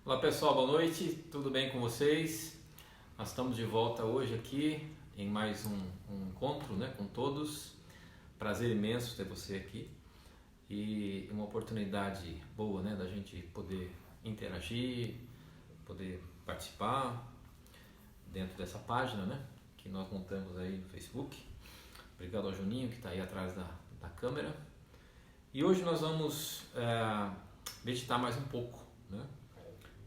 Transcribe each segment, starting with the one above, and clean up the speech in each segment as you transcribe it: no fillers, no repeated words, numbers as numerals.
Olá pessoal, boa noite, tudo bem com vocês? Nós estamos de volta hoje aqui em mais um encontro, né, com todos. Prazer imenso ter você aqui e uma oportunidade boa, né, da gente poder interagir, poder participar dentro dessa página, né, que nós montamos aí no Facebook. Obrigado ao Juninho que está aí atrás da câmera. E hoje nós vamos meditar mais um pouco, né,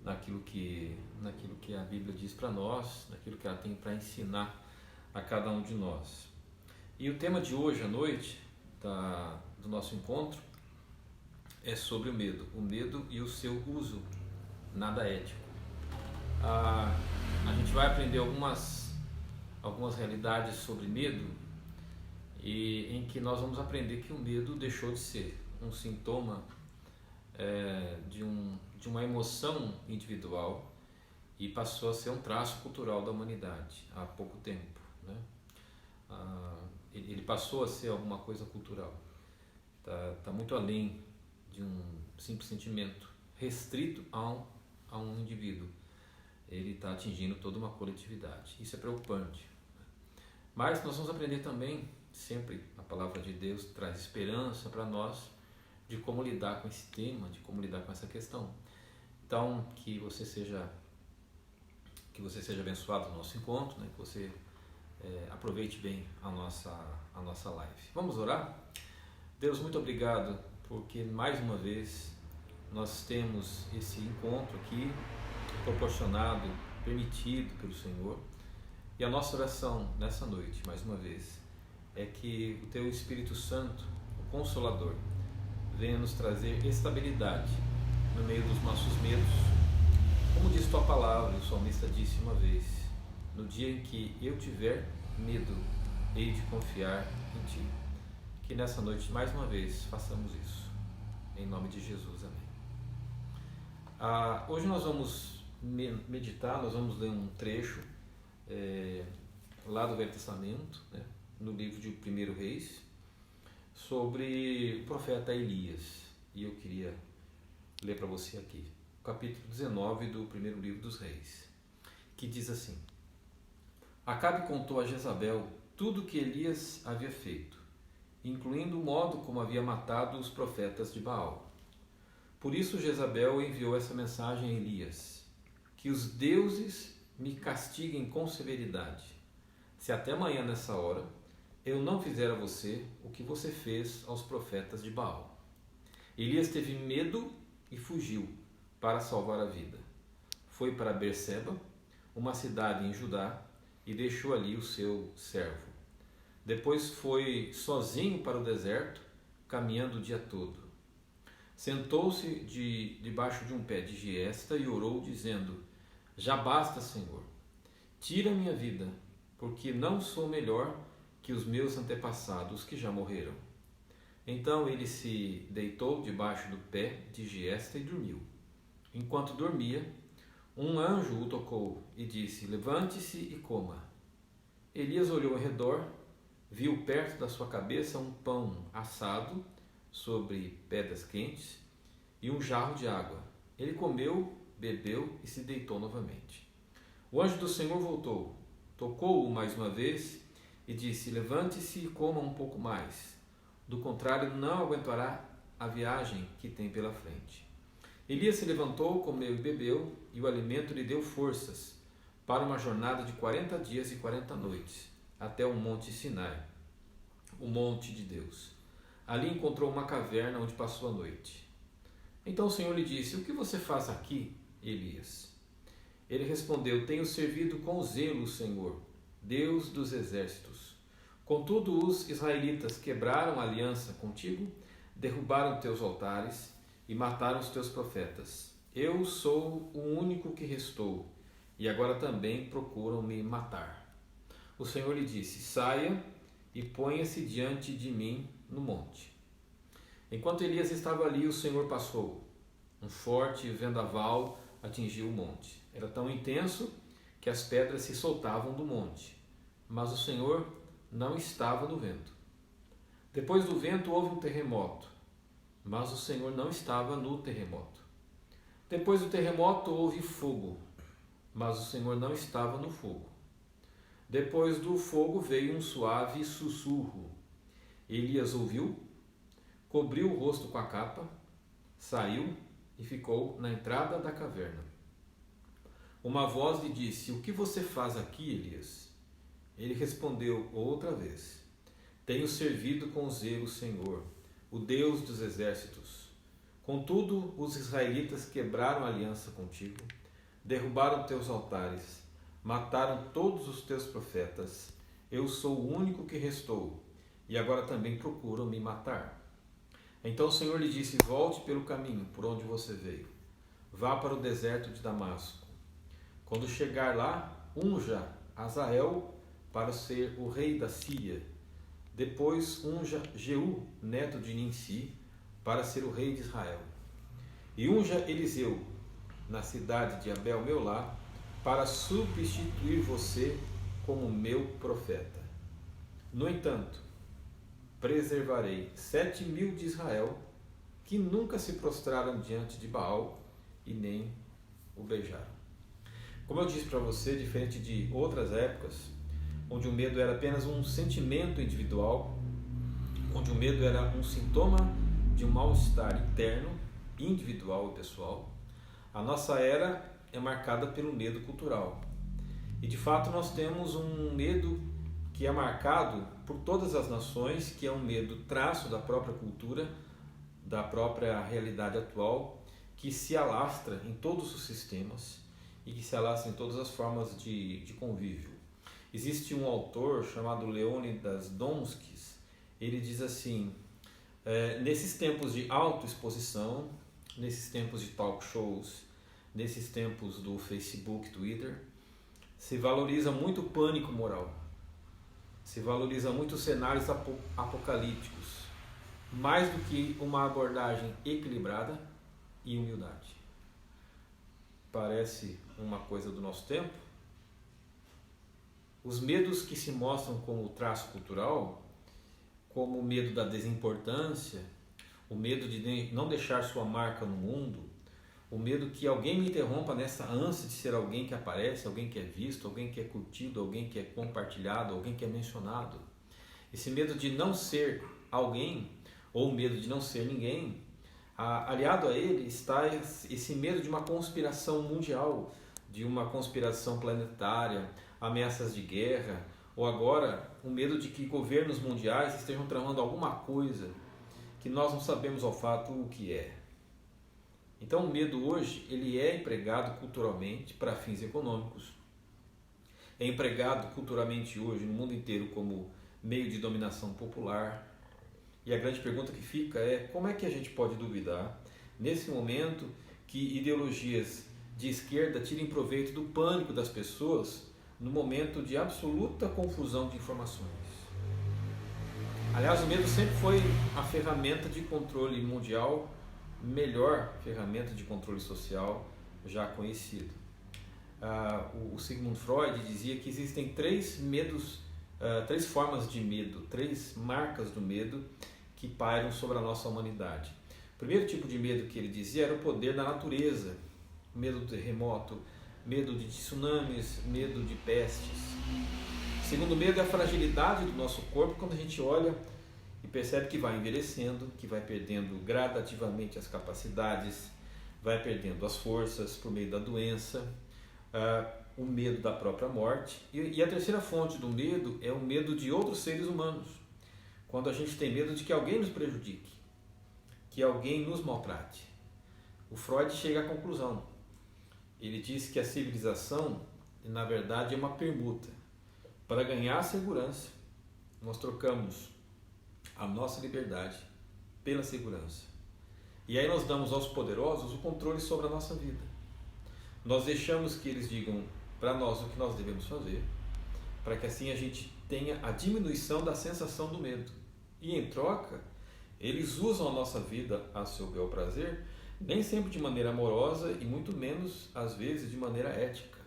naquilo que a Bíblia diz para nós, naquilo que ela tem para ensinar a cada um de nós. E o tema de hoje à noite do nosso encontro é sobre o medo e o seu uso nada ético. A gente vai aprender algumas realidades sobre medo e em que nós vamos aprender que o medo deixou de ser um sintoma de uma emoção individual e passou a ser um traço cultural da humanidade há pouco tempo, né? Ele passou a ser alguma coisa cultural, tá muito além de um simples sentimento restrito a um indivíduo. Ele está atingindo toda uma coletividade. Isso é preocupante. Mas nós vamos aprender também, sempre a palavra de Deus traz esperança para nós de como lidar com esse tema, de como lidar com essa questão. Então, que você seja abençoado no nosso encontro, né? Que você aproveite bem a nossa live. Vamos orar? Deus, muito obrigado, porque mais uma vez nós temos esse encontro aqui, proporcionado, permitido pelo Senhor. E a nossa oração nessa noite, mais uma vez, é que o Teu Espírito Santo, o Consolador, venha nos trazer estabilidade no meio dos nossos medos. Como diz Tua palavra, o salmista disse uma vez: no dia em que eu tiver medo, hei de confiar em Ti. Que nessa noite, mais uma vez, façamos isso. Em nome de Jesus, amém. Hoje nós vamos meditar, nós vamos ler um trecho lá do Velho Testamento, né, no livro de 1 Reis, sobre o profeta Elias. E eu queria ler para você aqui o capítulo 19 do primeiro livro dos Reis, que diz assim: Acabe contou a Jezabel tudo o que Elias havia feito, incluindo o modo como havia matado os profetas de Baal. Por isso Jezabel enviou essa mensagem a Elias: que os deuses me castiguem com severidade, se até amanhã nessa hora eu não fizer a você o que você fez aos profetas de Baal. Elias teve medo e fugiu para salvar a vida. Foi para Berseba, uma cidade em Judá, e deixou ali o seu servo. Depois foi sozinho para o deserto, caminhando o dia todo. Sentou-se debaixo de um pé de giesta e orou, dizendo: Já basta, Senhor, tira minha vida, porque não sou melhor que os meus antepassados que já morreram. Então ele se deitou debaixo do pé de giesta e dormiu. Enquanto dormia, um anjo o tocou e disse: Levante-se e coma. Elias olhou ao redor, viu perto da sua cabeça um pão assado sobre pedras quentes e um jarro de água. Ele comeu, bebeu e se deitou novamente. O anjo do Senhor voltou, tocou-o mais uma vez e disse: Levante-se e coma um pouco mais. Do contrário, não aguentará a viagem que tem pela frente. Elias se levantou, comeu e bebeu, e o alimento lhe deu forças para uma jornada de 40 dias e 40 noites, até o monte Sinai, o monte de Deus. Ali encontrou uma caverna onde passou a noite. Então o Senhor lhe disse: O que você faz aqui, Elias? Ele respondeu: Tenho servido com zelo o Senhor, Deus dos exércitos. Contudo, os israelitas quebraram a aliança contigo, derrubaram teus altares e mataram os teus profetas. Eu sou o único que restou, e agora também procuram me matar. O Senhor lhe disse: Saia e ponha-se diante de mim no monte. Enquanto Elias estava ali, o Senhor passou. Um forte vendaval atingiu o monte. Era tão intenso que as pedras se soltavam do monte, mas o Senhor não estava no vento. Depois do vento houve um terremoto, mas o Senhor não estava no terremoto. Depois do terremoto houve fogo, mas o Senhor não estava no fogo. Depois do fogo veio um suave sussurro. Elias ouviu, cobriu o rosto com a capa, saiu e ficou na entrada da caverna. Uma voz lhe disse: "O que você faz aqui, Elias?" Ele respondeu outra vez: "Tenho servido com zelo o Senhor, o Deus dos exércitos. Contudo, os israelitas quebraram a aliança contigo, derrubaram teus altares, mataram todos os teus profetas. Eu sou o único que restou, e agora também procuram me matar." Então o Senhor lhe disse: "Volte pelo caminho por onde você veio. Vá para o deserto de Damasco. Quando chegar lá, unja Azael para ser o rei da Síria. Depois unja Jeú, neto de Ninsi, para ser o rei de Israel. E unja Eliseu, na cidade de Abel-Meolá, para substituir você como meu profeta. No entanto, preservarei 7.000 de Israel, que nunca se prostraram diante de Baal e nem o beijaram." Como eu disse para você, diferente de outras épocas, onde o medo era apenas um sentimento individual, onde o medo era um sintoma de um mal-estar interno, individual e pessoal, a nossa era é marcada pelo medo cultural. E de fato nós temos um medo que é marcado por todas as nações, que é um medo traço da própria cultura, da própria realidade atual, que se alastra em todos os sistemas e que se alastra em todas as formas de convívio. Existe um autor chamado Leônidas Donskis. Ele diz assim: nesses tempos de autoexposição, nesses tempos de talk shows, nesses tempos do Facebook, Twitter, se valoriza muito o pânico moral, se valoriza muito os cenários apocalípticos, mais do que uma abordagem equilibrada e humildade. Parece uma coisa do nosso tempo. Os medos que se mostram como traço cultural, como o medo da desimportância, o medo de não deixar sua marca no mundo, o medo que alguém me interrompa nessa ânsia de ser alguém que aparece, alguém que é visto, alguém que é curtido, alguém que é compartilhado, alguém que é mencionado. Esse medo de não ser alguém, ou o medo de não ser ninguém, aliado a ele está esse medo de uma conspiração mundial, de uma conspiração planetária, ameaças de guerra, ou agora o medo de que governos mundiais estejam tramando alguma coisa que nós não sabemos ao fato o que é. Então o medo hoje ele é empregado culturalmente para fins econômicos, é empregado culturalmente hoje no mundo inteiro como meio de dominação popular. E a grande pergunta que fica é: como é que a gente pode duvidar, nesse momento, que ideologias de esquerda tirem proveito do pânico das pessoas no momento de absoluta confusão de informações? Aliás, o medo sempre foi a ferramenta de controle mundial, melhor ferramenta de controle social já conhecida. O Sigmund Freud dizia que existem três formas de medo, três marcas do medo que pairam sobre a nossa humanidade. O primeiro tipo de medo que ele dizia era o poder da natureza, medo do terremoto, medo de tsunamis, medo de pestes. O segundo medo é a fragilidade do nosso corpo, quando a gente olha e percebe que vai envelhecendo, que vai perdendo gradativamente as capacidades, vai perdendo as forças por meio da doença, o medo da própria morte. E a terceira fonte do medo é o medo de outros seres humanos, quando a gente tem medo de que alguém nos prejudique, que alguém nos maltrate. O Freud chega à conclusão. Ele diz que a civilização, na verdade, é uma permuta. Para ganhar segurança, nós trocamos a nossa liberdade pela segurança. E aí nós damos aos poderosos o controle sobre a nossa vida. Nós deixamos que eles digam para nós o que nós devemos fazer, para que assim a gente tenha a diminuição da sensação do medo. E em troca, eles usam a nossa vida a seu bel prazer, nem sempre de maneira amorosa e muito menos, às vezes, de maneira ética.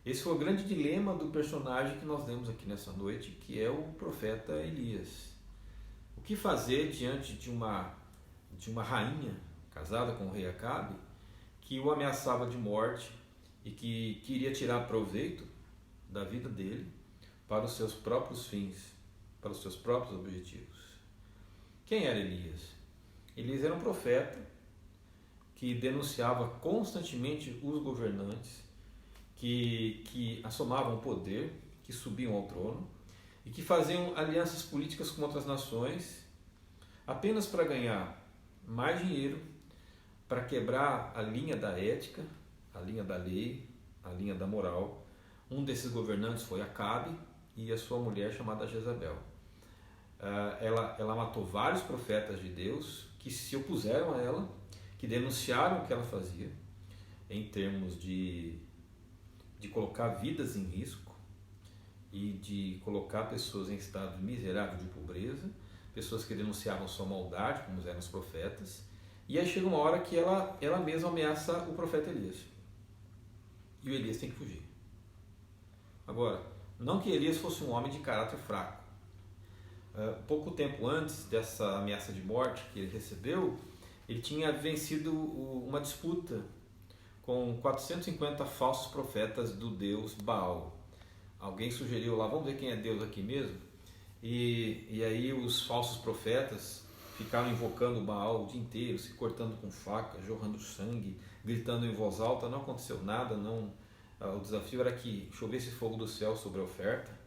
Esse foi o grande dilema do personagem que nós lemos aqui nessa noite, que é o profeta Elias. O O que fazer diante de uma rainha casada com o rei Acabe, que o ameaçava de morte e que queria tirar proveito da vida dele para os seus próprios fins, para os seus próprios objetivos. Quem era Elias? Elias era um profeta que denunciava constantemente os governantes que assomavam o poder, que subiam ao trono e que faziam alianças políticas com outras nações apenas para ganhar mais dinheiro, para quebrar a linha da ética, a linha da lei, a linha da moral. Um desses governantes foi Acabe e a sua mulher chamada Jezabel. Ela matou vários profetas de Deus que se opuseram a ela, que denunciaram o que ela fazia em termos de colocar vidas em risco e de colocar pessoas em estado miserável de pobreza, pessoas que denunciavam sua maldade, como eram os profetas. E aí chega uma hora que ela mesma ameaça o profeta Elias. E o Elias tem que fugir. Agora, não que Elias fosse um homem de caráter fraco. Pouco tempo antes dessa ameaça de morte que ele recebeu, ele tinha vencido uma disputa com 450 falsos profetas do deus Baal. Alguém sugeriu lá, vamos ver quem é Deus aqui mesmo? E aí os falsos profetas ficaram invocando Baal o dia inteiro, se cortando com faca, jorrando sangue, gritando em voz alta. Não aconteceu nada, o desafio era que chovesse fogo do céu sobre a oferta.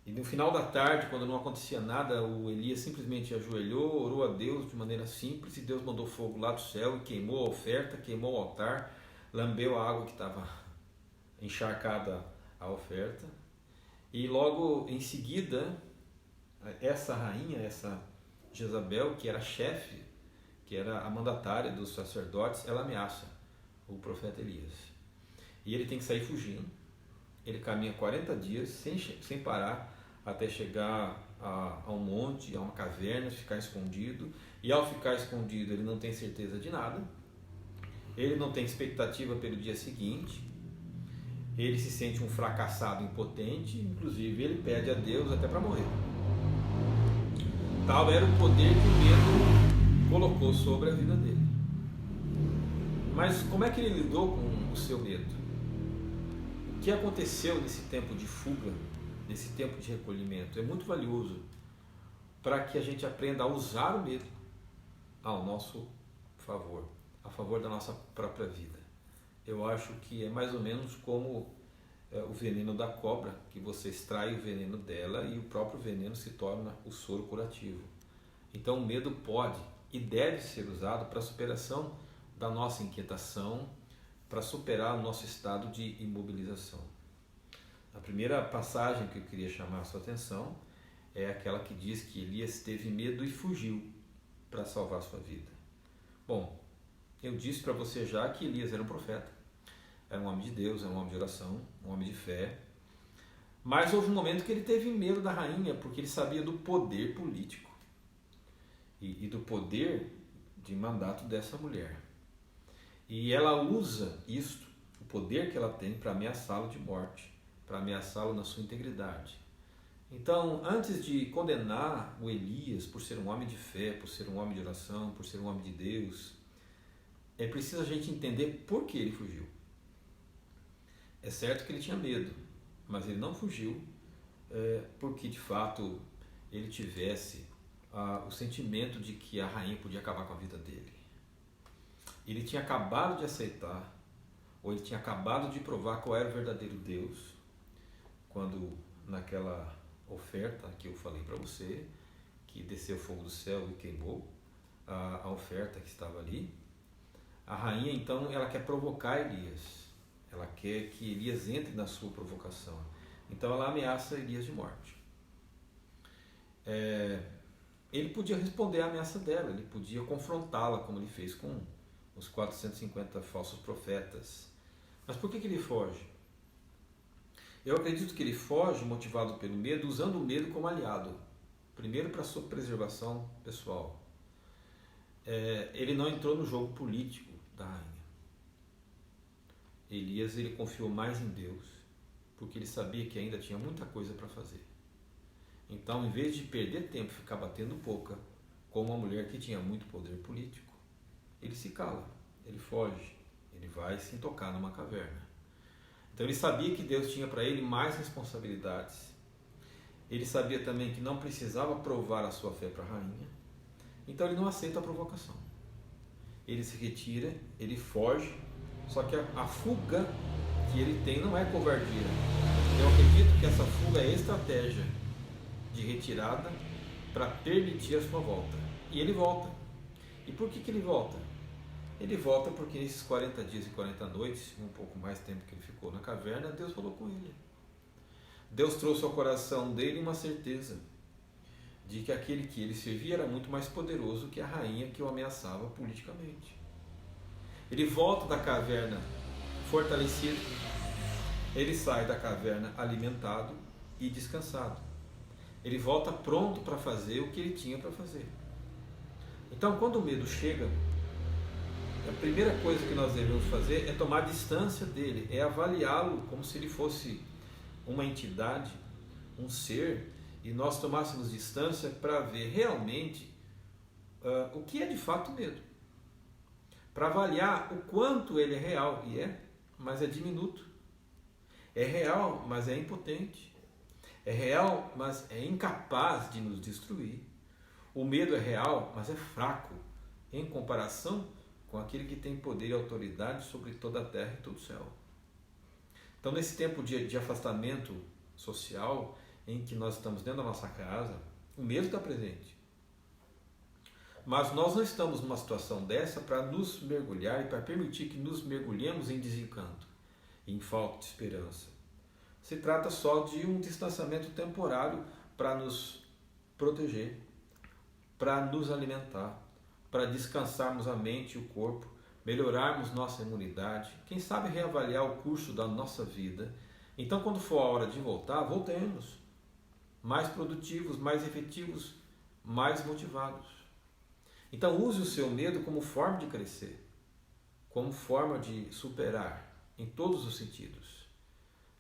E no final da tarde, quando não acontecia nada, o Elias simplesmente ajoelhou, orou a Deus de maneira simples, e Deus mandou fogo lá do céu e queimou a oferta, queimou o altar, lambeu a água que estava encharcada a oferta. E logo em seguida, essa rainha, essa Jezabel, que era chefe, que era a mandatária dos sacerdotes, ela ameaça o profeta Elias. E ele tem que sair fugindo. Ele caminha 40 dias sem parar até chegar a um monte, a uma caverna, ficar escondido. E ao ficar escondido, ele não tem certeza de nada. Ele não tem expectativa pelo dia seguinte. Ele se sente um fracassado, impotente. Inclusive, ele pede a Deus até para morrer. Tal era o poder que o medo colocou sobre a vida dele. Mas como é que ele lidou com o seu medo? O que aconteceu nesse tempo de fuga, nesse tempo de recolhimento, é muito valioso para que a gente aprenda a usar o medo ao nosso favor, a favor da nossa própria vida. Eu acho que é mais ou menos como o veneno da cobra, que você extrai o veneno dela e o próprio veneno se torna o soro curativo. Então o medo pode e deve ser usado para a superação da nossa inquietação, para superar o nosso estado de imobilização. A primeira passagem que eu queria chamar a sua atenção é aquela que diz que Elias teve medo e fugiu para salvar a sua vida. Bom, eu disse para você já que Elias era um profeta, era um homem de Deus, era um homem de oração, um homem de fé, mas houve um momento que ele teve medo da rainha, porque ele sabia do poder político e do poder de mandato dessa mulher. E ela usa isto, o poder que ela tem, para ameaçá-lo de morte, para ameaçá-lo na sua integridade. Então, antes de condenar o Elias por ser um homem de fé, por ser um homem de oração, por ser um homem de Deus, é preciso a gente entender por que ele fugiu. É certo que ele tinha medo, mas ele não fugiu porque de fato ele tivesse o sentimento de que a rainha podia acabar com a vida dele. Ele tinha acabado de aceitar, ou ele tinha acabado de provar qual era o verdadeiro Deus, quando naquela oferta que eu falei para você, que desceu fogo do céu e queimou a oferta que estava ali. A rainha então ela quer provocar Elias, ela quer que Elias entre na sua provocação, então ela ameaça Elias de morte. Ele podia responder à ameaça dela, ele podia confrontá-la como ele fez com os 450 falsos profetas. Mas por que ele foge? Eu acredito que ele foge motivado pelo medo, usando o medo como aliado. Primeiro para a sua preservação pessoal. Ele não entrou no jogo político da rainha. Elias ele confiou mais em Deus, porque ele sabia que ainda tinha muita coisa para fazer. Então, em vez de perder tempo e ficar batendo boca com uma mulher que tinha muito poder político, ele se cala, ele foge. Ele vai se tocar numa caverna. Então ele sabia que Deus tinha para ele mais responsabilidades. Ele sabia também que não precisava provar a sua fé para a rainha. Então ele não aceita a provocação. Ele se retira, ele foge. Só que a fuga que ele tem não é covardia. Eu acredito que essa fuga é estratégia de retirada para permitir a sua volta. E ele volta. E por que ele volta? Ele volta porque nesses 40 dias e 40 noites, um pouco mais tempo que ele ficou na caverna, Deus falou com ele. Deus trouxe ao coração dele uma certeza de que aquele que ele servia era muito mais poderoso que a rainha que o ameaçava politicamente. Ele volta da caverna fortalecido, ele sai da caverna alimentado e descansado. Ele volta pronto para fazer o que ele tinha para fazer. Então, quando o medo chega, a primeira coisa que nós devemos fazer é tomar distância dele, é avaliá-lo como se ele fosse uma entidade, um ser, e nós tomássemos distância para ver realmente o que é de fato medo. Para avaliar o quanto ele é real, e é, mas é diminuto. É real, mas é impotente. É real, mas é incapaz de nos destruir. O medo é real, mas é fraco em comparação com aquele que tem poder e autoridade sobre toda a terra e todo o céu. Então, nesse tempo de afastamento social, em que nós estamos dentro da nossa casa, o medo está presente. Mas nós não estamos numa situação dessa para nos mergulhar e para permitir que nos mergulhemos em desencanto, em falta de esperança. Se trata só de um distanciamento temporário para nos proteger, para nos alimentar, para descansarmos a mente e o corpo, melhorarmos nossa imunidade, quem sabe reavaliar o curso da nossa vida. Então, quando for a hora de voltar, voltemos mais produtivos, mais efetivos, mais motivados. Então, use o seu medo como forma de crescer, como forma de superar, em todos os sentidos.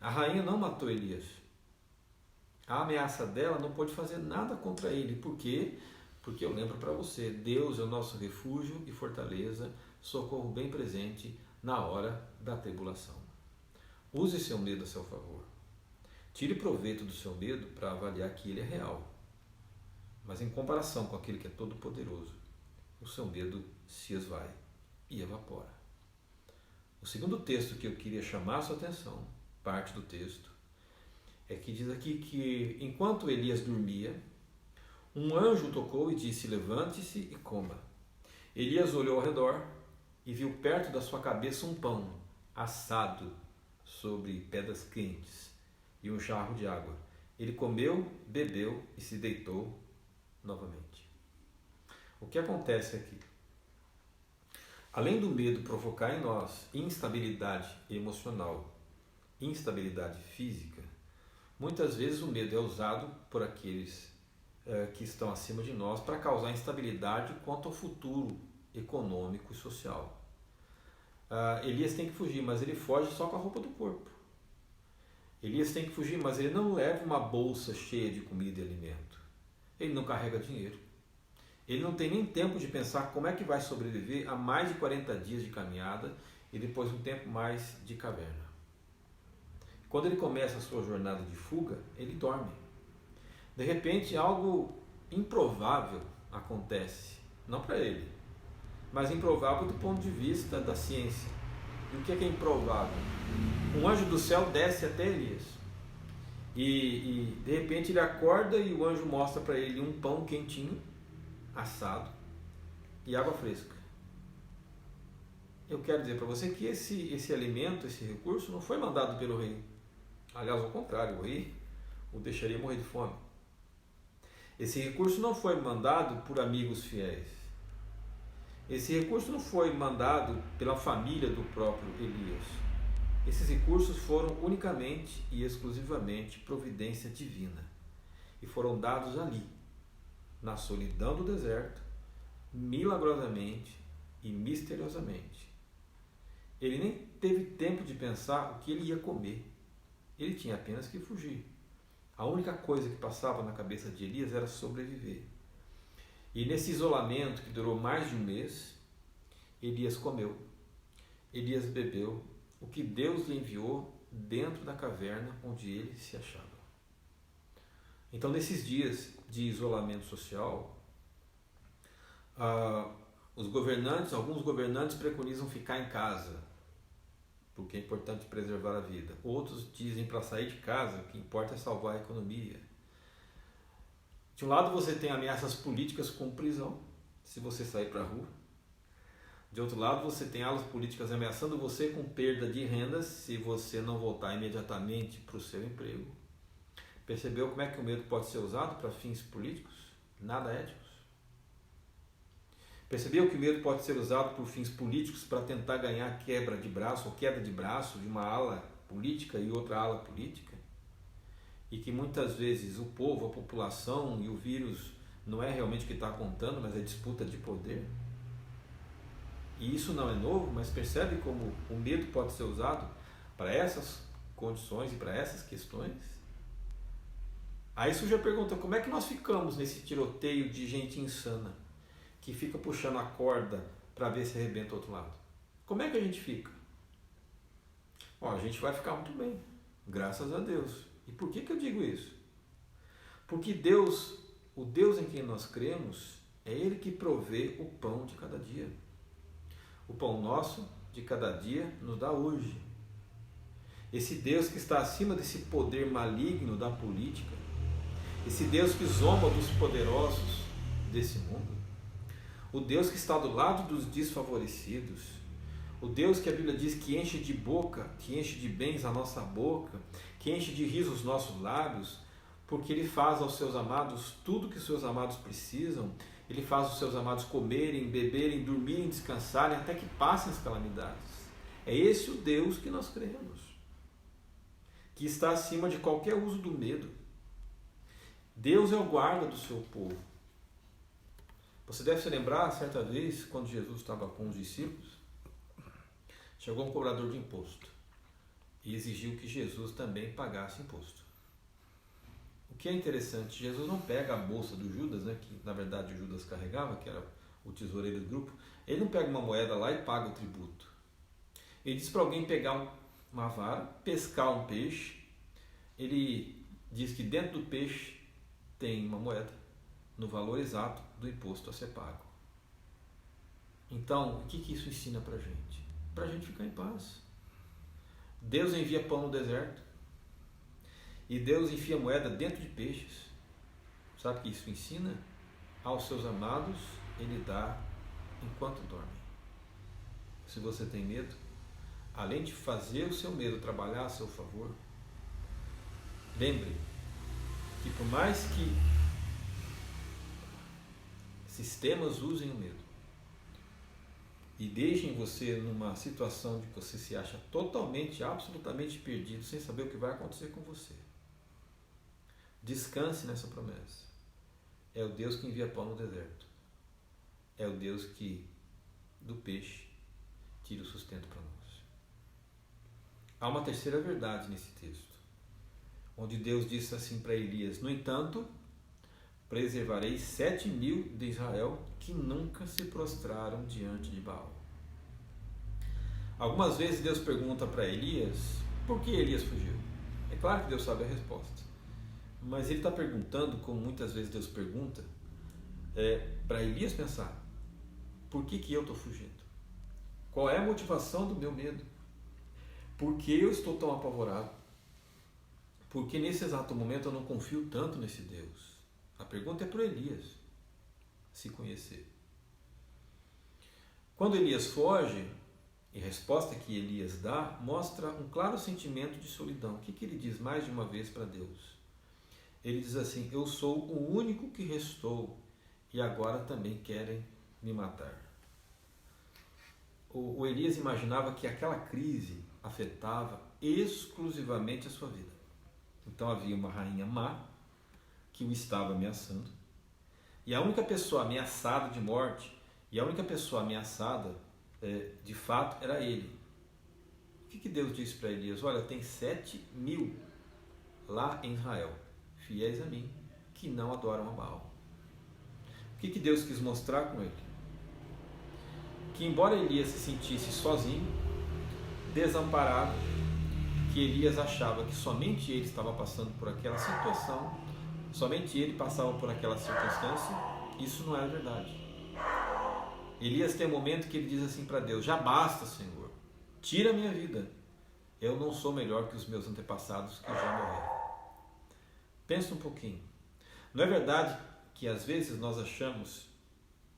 A rainha não matou Elias. A ameaça dela não pôde fazer nada contra ele. Por quê? Porque eu lembro para você, Deus é o nosso refúgio e fortaleza, socorro bem presente na hora da tribulação. Use seu medo a seu favor. Tire proveito do seu medo para avaliar que ele é real. Mas em comparação com aquele que é todo poderoso, o seu medo se esvai e evapora. O segundo texto que eu queria chamar a sua atenção, parte do texto, é que diz aqui que enquanto Elias dormia, um anjo tocou e disse: levante-se e coma. Elias olhou ao redor e viu perto da sua cabeça um pão assado sobre pedras quentes e um jarro de água. Ele comeu, bebeu e se deitou novamente. O que acontece aqui? Além do medo provocar em nós instabilidade emocional, instabilidade física, muitas vezes o medo é usado por aqueles que estão acima de nós para causar instabilidade quanto ao futuro econômico e social. Elias tem que fugir, mas ele foge só com a roupa do corpo. Elias tem que fugir, mas ele não leva uma bolsa cheia de comida e alimento. Ele não carrega dinheiro. Ele não tem nem tempo de pensar como é que vai sobreviver a mais de 40 dias de caminhada e depois um tempo mais de caverna. Quando ele começa a sua jornada de fuga, ele dorme. De repente, algo improvável acontece, não para ele, mas improvável do ponto de vista da ciência. E o que é improvável? Um anjo do céu desce até Elias e de repente ele acorda e o anjo mostra para ele um pão quentinho, assado e água fresca. Eu quero dizer para você que esse alimento, esse recurso não foi mandado pelo rei. Aliás, ao contrário, o rei o deixaria morrer de fome. Esse recurso não foi mandado por amigos fiéis. Esse recurso não foi mandado pela família do próprio Elias. Esses recursos foram unicamente e exclusivamente providência divina e foram dados ali, na solidão do deserto, milagrosamente e misteriosamente. Ele nem teve tempo de pensar o que ele ia comer. Ele tinha apenas que fugir. A única coisa que passava na cabeça de Elias era sobreviver. E nesse isolamento que durou mais de um mês, Elias comeu. Elias bebeu o que Deus lhe enviou dentro da caverna onde ele se achava. Então, nesses dias de isolamento social, alguns governantes preconizam ficar em casa, porque é importante preservar a vida. Outros dizem para sair de casa, o que importa é salvar a economia. De um lado você tem ameaças políticas com prisão, se você sair para a rua. De outro lado você tem alas políticas ameaçando você com perda de rendas se você não voltar imediatamente para o seu emprego. Percebeu como é que o medo pode ser usado para fins políticos? Nada éticos. Percebeu que o medo pode ser usado por fins políticos para tentar ganhar quebra de braço ou queda de braço de uma ala política e outra ala política? E que muitas vezes o povo, a população e o vírus não é realmente o que está contando, mas é disputa de poder? E isso não é novo, mas percebe como o medo pode ser usado para essas condições e para essas questões? Aí surge a pergunta, como é que nós ficamos nesse tiroteio de gente insana, que fica puxando a corda para ver se arrebenta o outro lado? Como é que a gente fica? A gente vai ficar muito bem, graças a Deus. E por que eu digo isso? Porque Deus, o Deus em quem nós cremos, é Ele que provê o pão de cada dia. O pão nosso de cada dia nos dá hoje. Esse Deus que está acima desse poder maligno da política, esse Deus que zomba dos poderosos desse mundo, o Deus que está do lado dos desfavorecidos, o Deus que a Bíblia diz que enche de boca, que enche de bens a nossa boca, que enche de riso os nossos lábios, porque Ele faz aos seus amados tudo que os seus amados precisam. Ele faz os seus amados comerem, beberem, dormirem, descansarem, até que passem as calamidades. É esse o Deus que nós cremos, que está acima de qualquer uso do medo. Deus é o guarda do seu povo. Você deve se lembrar, certa vez, quando Jesus estava com os discípulos, chegou um cobrador de imposto e exigiu que Jesus também pagasse imposto. O que é interessante, Jesus não pega a bolsa do Judas, que na verdade o Judas carregava, que era o tesoureiro do grupo, ele não pega uma moeda lá e paga o tributo. Ele diz para alguém pegar uma vara, pescar um peixe, ele diz que dentro do peixe tem uma moeda, no valor exato do imposto a ser pago. Então, o que isso ensina para a gente? Para a gente ficar em paz. Deus envia pão no deserto, e Deus enfia moeda dentro de peixes. Sabe o que isso ensina? Aos seus amados, Ele dá enquanto dormem. Se você tem medo, além de fazer o seu medo trabalhar a seu favor, lembre que por mais que sistemas usem o medo e deixem você numa situação de que você se acha totalmente, absolutamente perdido, sem saber o que vai acontecer com você, descanse nessa promessa. É o Deus que envia pão no deserto. É o Deus que do peixe tira o sustento para nós. Há uma terceira verdade nesse texto, onde Deus disse assim para Elias: no entanto, preservarei 7.000 de Israel que nunca se prostraram diante de Baal. Algumas vezes Deus pergunta para Elias por que Elias fugiu. É claro que Deus sabe a resposta, mas Ele está perguntando, como muitas vezes Deus pergunta, para Elias pensar: por que eu estou fugindo? Qual é a motivação do meu medo? Por que eu estou tão apavorado? Por que nesse exato momento eu não confio tanto nesse Deus? A pergunta é para Elias se conhecer. Quando Elias foge, e a resposta que Elias dá mostra um claro sentimento de solidão. O que ele diz mais de uma vez para Deus? Ele diz assim: eu sou o único que restou e agora também querem me matar. O Elias imaginava que aquela crise afetava exclusivamente a sua vida. Então havia uma rainha má que o estava ameaçando, e a única pessoa ameaçada de morte, e a única pessoa ameaçada de fato era ele. O que Deus disse para Elias? Olha, tem 7.000 lá em Israel, fiéis a mim, que não adoram a Baal. O que Deus quis mostrar com ele? Que embora Elias se sentisse sozinho, desamparado, que Elias achava que somente ele estava passando por aquela situação, somente ele passava por aquela circunstância. Isso não é verdade. Elias tem um momento que ele diz assim para Deus: já basta, Senhor, tira a minha vida, eu não sou melhor que os meus antepassados que já morreram. Pensa um pouquinho. Não é verdade que às vezes nós achamos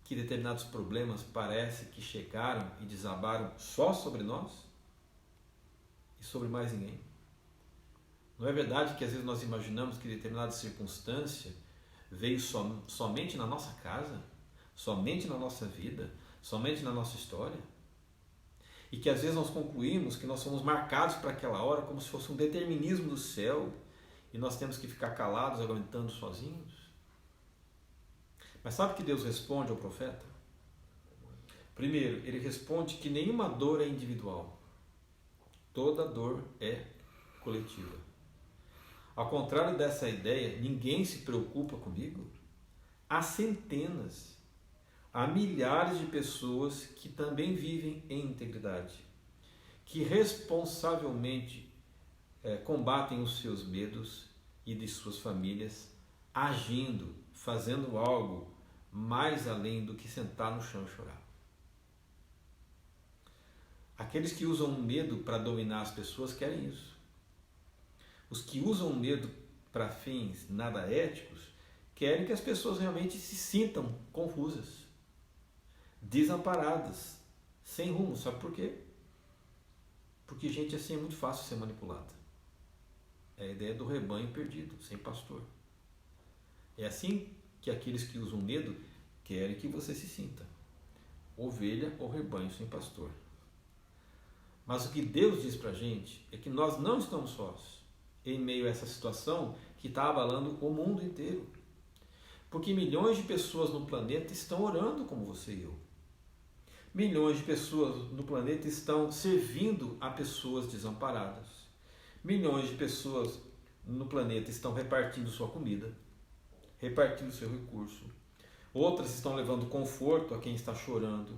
que determinados problemas parece que chegaram e desabaram só sobre nós e sobre mais ninguém? Não é verdade que às vezes nós imaginamos que determinada circunstância veio somente na nossa casa, somente na nossa vida, somente na nossa história? E que às vezes nós concluímos que nós somos marcados para aquela hora como se fosse um determinismo do céu e nós temos que ficar calados, aguentando sozinhos? Mas sabe o que Deus responde ao profeta? Primeiro, ele responde que nenhuma dor é individual. Toda dor é coletiva. Ao contrário dessa ideia, ninguém se preocupa comigo. Há centenas, há milhares de pessoas que também vivem em integridade, que responsavelmente combatem os seus medos e de suas famílias, agindo, fazendo algo mais além do que sentar no chão e chorar. Aqueles que usam o medo para dominar as pessoas querem isso. Os que usam o medo para fins nada éticos querem que as pessoas realmente se sintam confusas, desamparadas, sem rumo. Sabe por quê? Porque gente assim é muito fácil ser manipulada. É a ideia do rebanho perdido, sem pastor. É assim que aqueles que usam medo querem que você se sinta ovelha ou rebanho sem pastor. Mas o que Deus diz para a gente é que nós não estamos sós em meio a essa situação que está abalando o mundo inteiro. Porque milhões de pessoas no planeta estão orando como você e eu. Milhões de pessoas no planeta estão servindo a pessoas desamparadas. Milhões de pessoas no planeta estão repartindo sua comida, repartindo seu recurso. Outras estão levando conforto a quem está chorando.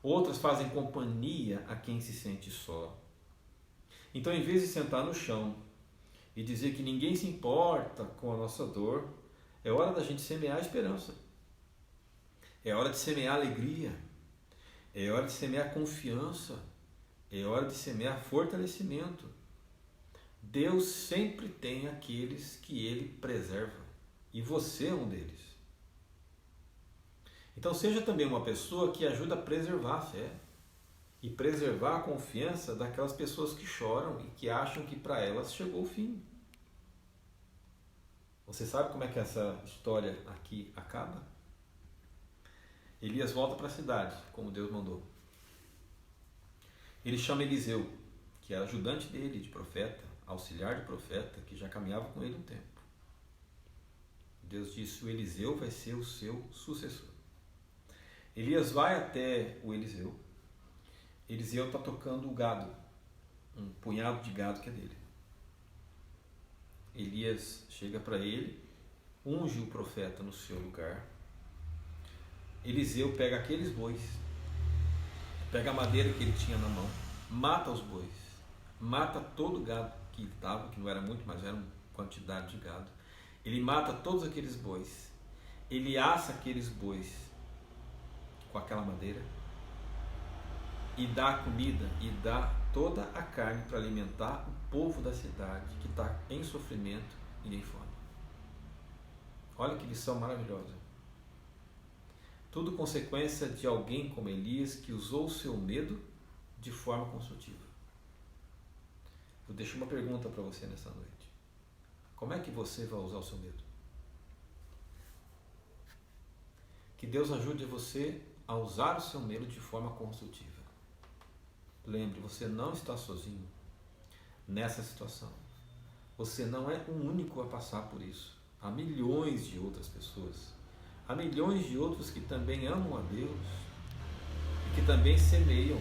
Outras fazem companhia a quem se sente só. Então, em vez de sentar no chão e dizer que ninguém se importa com a nossa dor, é hora da gente semear a esperança. É hora de semear alegria. É hora de semear confiança. É hora de semear fortalecimento. Deus sempre tem aqueles que Ele preserva. E você é um deles. Então seja também uma pessoa que ajuda a preservar a fé e preservar a confiança daquelas pessoas que choram e que acham que para elas chegou o fim. Você sabe como é que essa história aqui acaba? Elias volta para a cidade, como Deus mandou. Ele chama Eliseu, que era ajudante dele, de profeta, auxiliar de profeta, que já caminhava com ele um tempo. Deus disse: o Eliseu vai ser o seu sucessor. Elias vai até o Eliseu. Eliseu está tocando o gado, um punhado de gado que é dele. Elias chega para ele, unge o profeta no seu lugar. Eliseu pega aqueles bois, pega a madeira que ele tinha na mão, mata os bois, mata todo o gado que estava, que não era muito, mas era uma quantidade de gado. Ele mata todos aqueles bois, ele assa aqueles bois com aquela madeira e dá comida e dá toda a carne para alimentar o povo da cidade que está em sofrimento e em fome. Olha que lição maravilhosa. Tudo consequência de alguém como Elias, que usou o seu medo de forma construtiva. Eu deixo uma pergunta para você nessa noite. Como é que você vai usar o seu medo? Que Deus ajude você a usar o seu medo de forma construtiva. Lembre, você não está sozinho nessa situação. Você não é o único a passar por isso. Há milhões de outras pessoas. Há milhões de outros que também amam a Deus e que também semeiam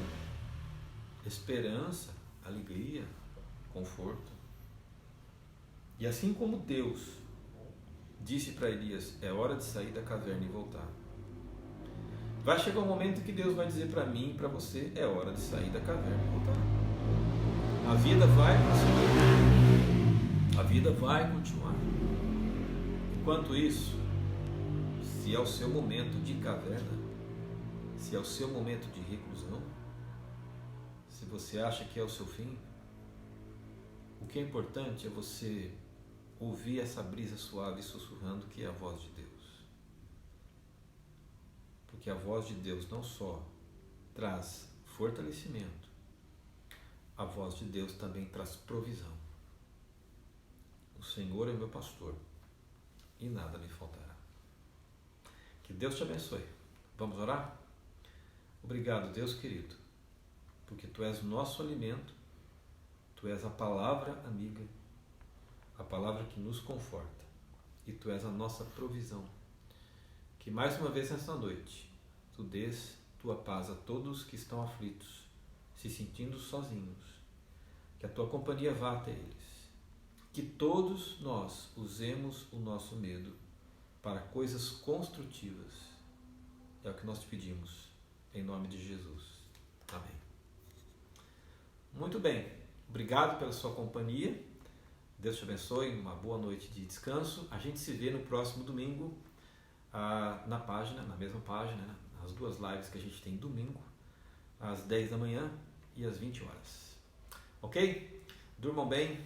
esperança, alegria, conforto. E assim como Deus disse para Elias: é hora de sair da caverna e voltar, vai chegar um momento que Deus vai dizer para mim e para você: é hora de sair da caverna e voltar. A vida vai continuar. A vida vai continuar. Enquanto isso, se é o seu momento de caverna, se é o seu momento de reclusão, se você acha que é o seu fim, o que é importante é você ouvir essa brisa suave sussurrando que é a voz de Deus. Porque a voz de Deus não só traz fortalecimento, a voz de Deus também traz provisão. O Senhor é meu pastor e nada me faltará. Que Deus te abençoe. Vamos orar? Obrigado, Deus querido, porque Tu és o nosso alimento, Tu és a palavra amiga, a palavra que nos conforta, e Tu és a nossa provisão. Que mais uma vez nesta noite, Tu dês Tua paz a todos que estão aflitos, se sentindo sozinhos, que a Tua companhia vá até eles, que todos nós usemos o nosso medo para coisas construtivas. É o que nós te pedimos, em nome de Jesus. Amém. Muito bem, obrigado pela sua companhia. Deus te abençoe, uma boa noite de descanso. A gente se vê no próximo domingo na página, na mesma página, né? As duas lives que a gente tem domingo, às 10 da manhã e às 20 horas. Ok? Durmam bem,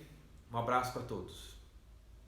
um abraço para todos.